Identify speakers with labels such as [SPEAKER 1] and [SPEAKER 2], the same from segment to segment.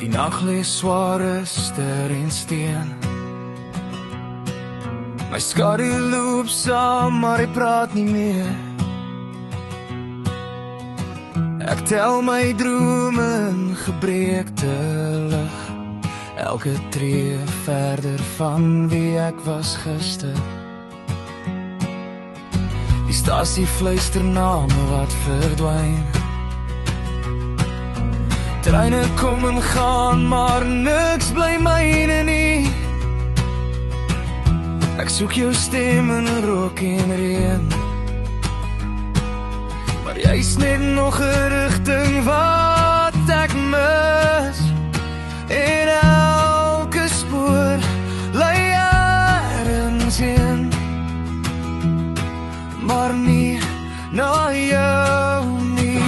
[SPEAKER 1] Die nag lê sware ster en steen. My skadu loop saam, maar hy praat nie meer. Ek tel my drome in gebreekte lig, elke tree verder van wie ek was gister. Die stasie fluister name wat verdwyn. Treine kom en gaan, maar niks bly myne nie. Ek soek jou stem in rook en reën, maar jy's net nog 'n rigting wat ek mis. En elke spoor lei ergens heen, maar nie na jou nie.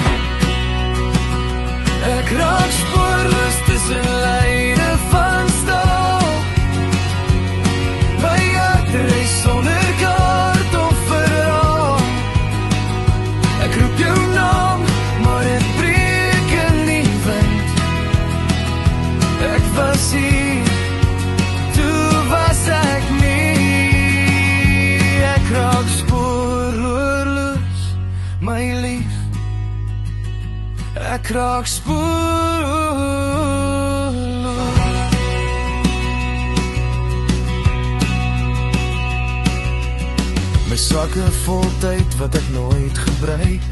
[SPEAKER 1] Ek raak spoorloos tussen lyne van staal. My hart reis sonder kaart of verhaal. Ek roep jou naam, maar het breek in die wind. Ek was hier, toe was ek nie. Ek raak spoorloos, my lief. Ek raak spoorloos. My sakke vol tyd wat ek nooit gebruik.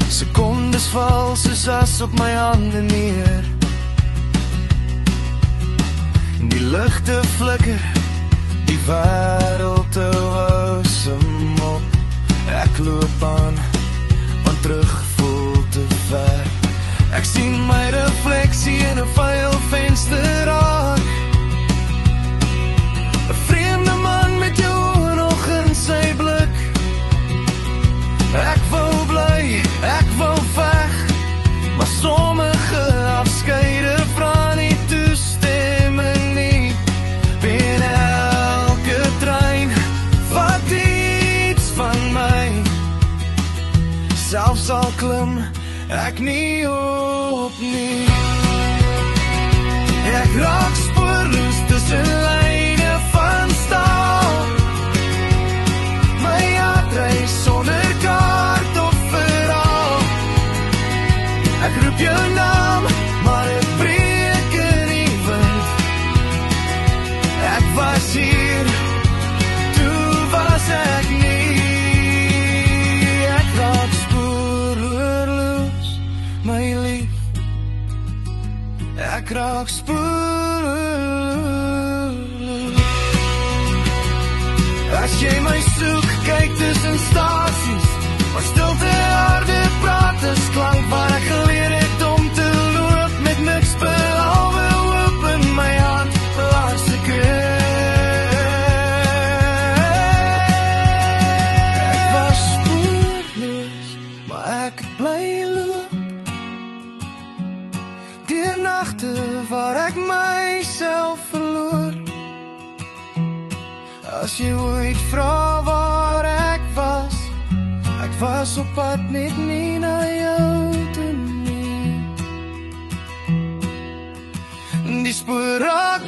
[SPEAKER 1] Sekondes val soos as op my hande neer. Die ligte flikker, die wêreld hou awesome op. Ek loop aan, want terug voel te ver. Ek sien my refleksie in 'n vuil venster raak. 'n Vreemde man met jou oë nog in sy blik. Ek wou bly, ek wou veg, maar sommige afskeide vra nie toestemming nie. En elke trein vat iets van my. Selfs al klim ek nie op nie. Ek raak spoorloos tussen lyne van staal. My hart reis sonder kaart of verhaal. Ek roep jou naam, maar het breek in die wind. Ek was hier, toe was ek nie. Ek raak spoorloos, my lief. Ek raak spoorloos. As jy my soek, kyk tussen stasies, maar stilte harde praat is klank waar ek geleer het om te loop met niks behalwe hoop in my hart, laaste keer. Ek was spoorloos, maar ek bly loop deur nagte waar ek myself verloor. As jy ooit vra waar ek was op pad net nie na jou toe nie. Die spoor raak